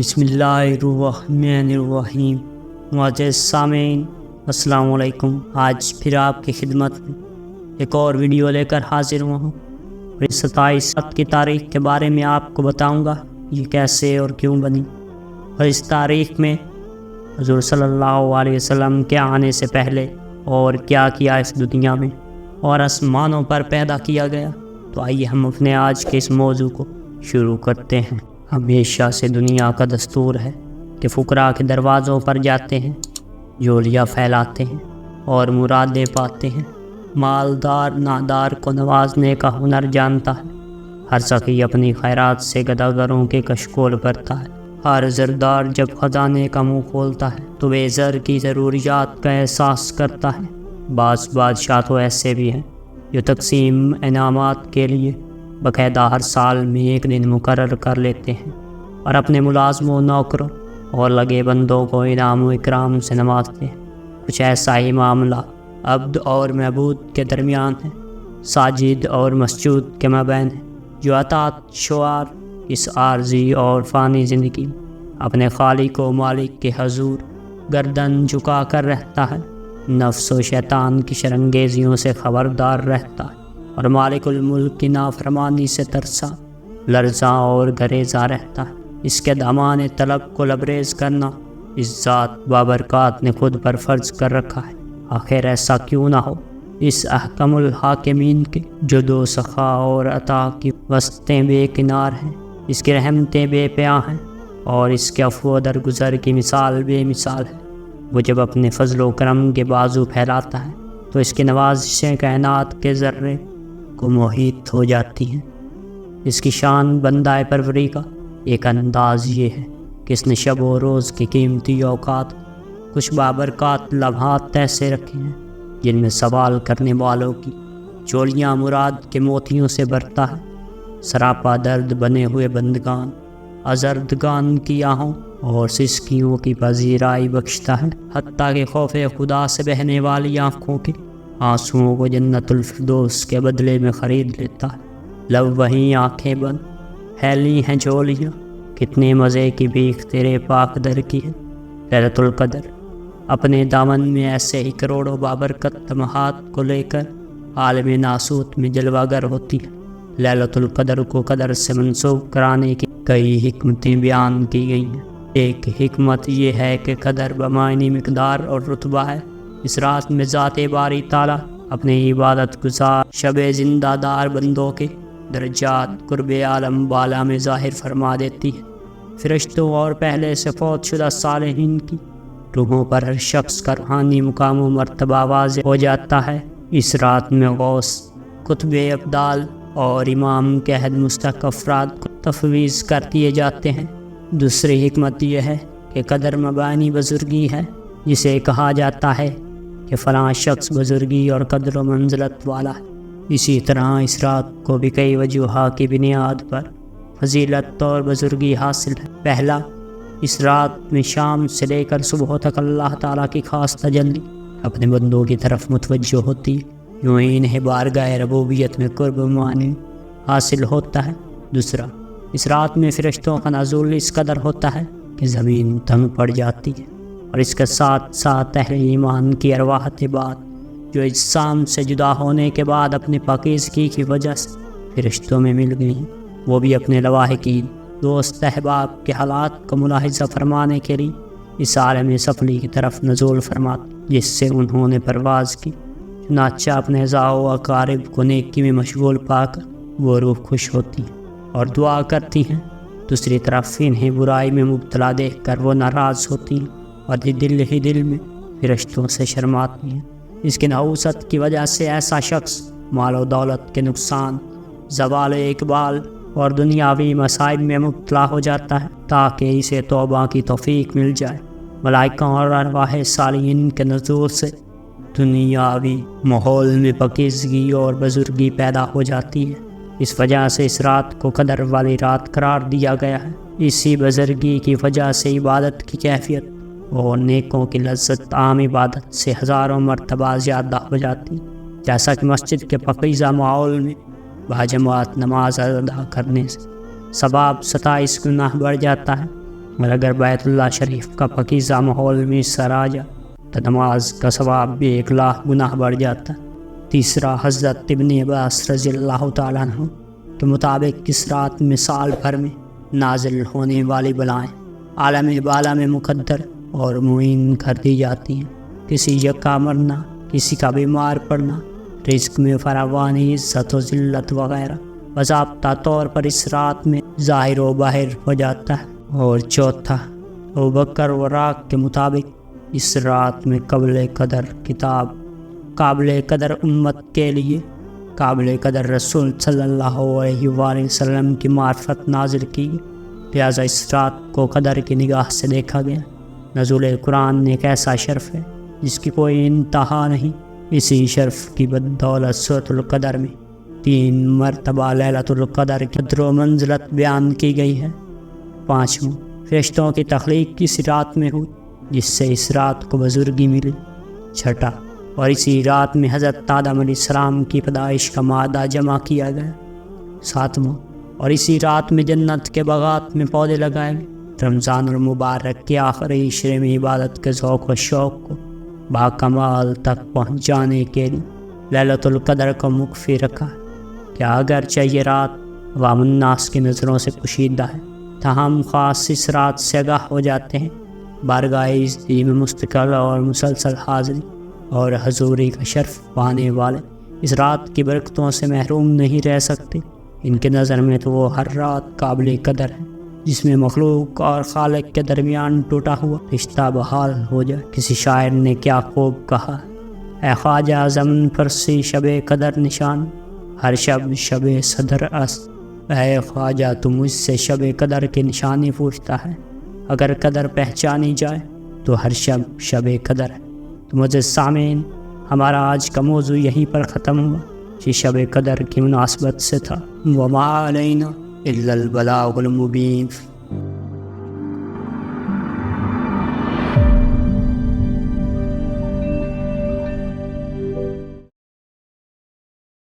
بسم اللہ الرحمن الرحیم۔ معزز سامعین السلام علیکم۔ آج پھر آپ کی خدمت میں ایک اور ویڈیو لے کر حاضر ہوا ہوں۔ 27 کی تاریخ کے بارے میں آپ کو بتاؤں گا یہ کیسے اور کیوں بنی، اور اس تاریخ میں حضور صلی اللہ علیہ وسلم کے آنے سے پہلے اور کیا کیا اس دنیا میں اور آسمانوں پر پیدا کیا گیا۔ تو آئیے ہم اپنے آج کے اس موضوع کو شروع کرتے ہیں۔ ہمیشہ سے دنیا کا دستور ہے کہ فقراء کے دروازوں پر جاتے ہیں، جھولیاں پھیلاتے ہیں اور مرادیں پاتے ہیں۔ مالدار نادار کو نوازنے کا ہنر جانتا ہے۔ ہر سخی اپنی خیرات سے گداگروں کے کشکول کرتا ہے۔ ہر زردار جب خزانے کا منہ کھولتا ہے تو وہ زر کی ضروریات کا احساس کرتا ہے۔ بعض بادشاہ تو ایسے بھی ہیں جو تقسیم انعامات کے لیے باقاعدہ ہر سال میں ایک دن مقرر کر لیتے ہیں اور اپنے ملازموں، نوکروں اور لگے بندوں کو انعام و اکرام سے نوازتے ہیں۔ کچھ ایسا ہی معاملہ عبد اور معبود کے درمیان ہے، ساجد اور مسجود کے مابین ہے، جو اطاعت شعار اس عارضی اور فانی زندگی میں اپنے خالق و مالک کے حضور گردن جھکا کر رہتا ہے، نفس و شیطان کی شرنگیزیوں سے خبردار رہتا ہے اور مالک الملک کی نافرمانی سے ترسا، لرزاں اور گریزاں رہتا ہے۔ اس کے دامان طلب کو لبریز کرنا اس ذات بابرکات نے خود پر فرض کر رکھا ہے۔ آخر ایسا کیوں نہ ہو، اس احکم الحاکمین کے جود و سخا اور عطا کی وسعتیں بے کنار ہیں، اس کی رحمتیں بے پایاں ہیں اور اس کے عفو و درگزر کی مثال بے مثال ہے۔ وہ جب اپنے فضل و کرم کے بازو پھیلاتا ہے تو اس کی نوازشیں کائنات کے ذرے کو محیط ہو جاتی ہیں۔ اس کی شان بندہ پروری کا ایک انداز یہ ہے کہ اس نے شب و روز کی قیمتی اوقات کچھ بابرکات لمحات ایسے رکھے ہیں جن میں سوال کرنے والوں کی چولیاں مراد کے موتیوں سے بھرتا ہے۔ سراپا درد بنے ہوئے بندگان ازردگان کی آہوں اور سسکیوں کی پذیرائی بخشتا ہے، حتیٰ کہ خوف خدا سے بہنے والی آنکھوں کے آنسوؤں کو جنت الفردوس کے بدلے میں خرید لیتا ہے۔ لب وہیں آنکھیں بند پھیلی ہیں جھولیاں، کتنے مزے کی بھیک تیرے پاک در کی ہے۔ لیلۃ القدر اپنے دامن میں ایسے ہی کروڑوں بابرکت تمہات کو لے کر عالم ناسوت میں جلوہ گر ہوتی ہے۔ لیلۃ القدر کو قدر سے منسوب کرانے کی کئی حکمتیں بیان کی گئی ہیں۔ ایک حکمت یہ ہے کہ قدر بمعنی مقدار اور رتبہ ہے۔ اس رات میں ذات باری تعالیٰ اپنے عبادت گزار شب زندہ دار بندوں کے درجات قرب عالم بالا میں ظاہر فرما دیتی ہے۔ فرشتوں اور پہلے سے فوت شدہ صالحین کی روحوں پر ہر شخص کا روحانی مقام و مرتبہ واضح ہو جاتا ہے۔ اس رات میں غوث، قطب ابدال اور امام کے عہد مستحق افراد کو تفویض کر دیے جاتے ہیں۔ دوسری حکمت یہ ہے کہ قدر مبانی بزرگی ہے، جسے کہا جاتا ہے کہ فلاں شخص بزرگی اور قدر و منزلت والا ہے۔ اسی طرح اس رات کو بھی کئی وجوہات کی بنیاد پر فضیلت اور بزرگی حاصل ہے۔ پہلا، اس رات میں شام سے لے کر صبح تک اللہ تعالیٰ کی خاص تجلی اپنے بندوں کی طرف متوجہ ہوتی ہے، یوں ہی انہیں بارگاہ ربوبیت میں قرب معنی حاصل ہوتا ہے۔ دوسرا، اس رات میں فرشتوں کا نزول اس قدر ہوتا ہے کہ زمین تنگ پڑ جاتی ہے، اور اس کے ساتھ ساتھ اہل ایمان کی ارواح بعد جو اجسام سے جدا ہونے کے بعد اپنے پاکیزگی کی وجہ سے فرشتوں میں مل گئی ہیں، وہ بھی اپنے لواحقین دوست احباب کے حالات کو ملاحظہ فرمانے کے لیے اس عالم سفلی کی طرف نزول فرماتے، جس سے انہوں نے پرواز کی۔ چنانچہ اپنے اعزاء و اقارب کو نیکی میں مشغول پا کر وہ روح خوش ہوتی ہیں اور دعا کرتی ہیں۔ دوسری طرف انہیں برائی میں مبتلا دیکھ کر وہ ناراض ہوتی ہیں اور دل ہی دل میں فرشتوں سے شرماتی ہیں۔ اس کی نحوست کی وجہ سے ایسا شخص مال و دولت کے نقصان، زوال اقبال اور دنیاوی مصائب میں مبتلا ہو جاتا ہے تاکہ اسے توبہ کی توفیق مل جائے۔ ملائکہ اور ارواح صالحین کے نزول سے دنیاوی ماحول میں پاکیزگی اور بزرگی پیدا ہو جاتی ہے۔ اس وجہ سے اس رات کو قدر والی رات قرار دیا گیا ہے۔ اسی بزرگی کی وجہ سے عبادت کی کیفیت اور نیکوں کی لذت عام عبادت سے ہزاروں مرتبہ زیادہ ہو جاتی، جیسا کہ مسجد کے پاکیزہ ماحول میں باجماعت نماز ادا کرنے سے ثواب 27 گنا بڑھ جاتا ہے، اور اگر بیت اللہ شریف کا پاکیزہ ماحول میں سر آ جائے تو نماز کا ثواب بھی 1,00,000 گناہ بڑھ جاتا ہے۔ تیسرا، حضرت ابن عباس رضی اللہ تعالیٰ عنہ کے مطابق اس رات میں سال بھر میں نازل ہونے والی بلائیں عالم بالا میں مقدر اور معین کر دی جاتی ہیں۔ کسی کا مرنا، کسی کا بیمار پڑنا، رزق میں فراوانی، عزت و ذلت وغیرہ باضابطہ طور پر اس رات میں ظاہر و باہر ہو جاتا ہے۔ اور چوتھا، ابوبکر وراق کے مطابق اس رات میں قابل قدر امت کے لیے قابل قدر رسول صلی اللہ علیہ وآلہ وسلم کی معرفت نازل کی، لہٰذا اس رات کو قدر کی نگاہ سے دیکھا گیا۔ نزول قرآن ایک ایسا شرف ہے جس کی کوئی انتہا نہیں۔ اسی شرف کی بدولت سورۃ القدر میں 3 مرتبہ لیلۃ القدر کی قدر و منزلت بیان کی گئی ہے۔ 5واں، فرشتوں کی تخلیق کی اس رات میں ہوئی جس سے اس رات کو بزرگی ملی۔ 6، اور اسی رات میں حضرت آدم علیہ السلام کی پیدائش کا مادہ جمع کیا گیا۔ 7واں، اور اسی رات میں جنت کے باغات میں پودے لگائے گئے۔ رمضان المبارک کے آخری عشرے میں عبادت کے ذوق و شوق کو باکمال تک پہنچانے کے لیے لیلۃ القدر کو مخفی رکھا ہے کہ اگرچہ یہ رات عوام الناس کی نظروں سے پوشیدہ ہے تاہم خاص اس رات سے آگاہ ہو جاتے ہیں۔ بارگاہ عزتی میں مستقل اور مسلسل حاضری اور حضوری کا شرف پانے والے اس رات کی برکتوں سے محروم نہیں رہ سکتے۔ ان کے نظر میں تو وہ ہر رات قابل قدر ہے جس میں مخلوق اور خالق کے درمیان ٹوٹا ہوا رشتہ بحال ہو جائے۔ کسی شاعر نے کیا خوب کہا، اے خواجہ زمن پرسی شب قدر نشان، ہر شب شب صدر است۔ اے خواجہ تو مجھ سے شب قدر کی نشانی پوچھتا ہے، اگر قدر پہچانی جائے تو ہر شب شب قدر ہے۔ تو مجھے سامعین، ہمارا آج کا موضوع یہیں پر ختم ہوا کہ شب قدر کی مناسبت سے تھا۔ وما علینا الا البلاغ المبین۔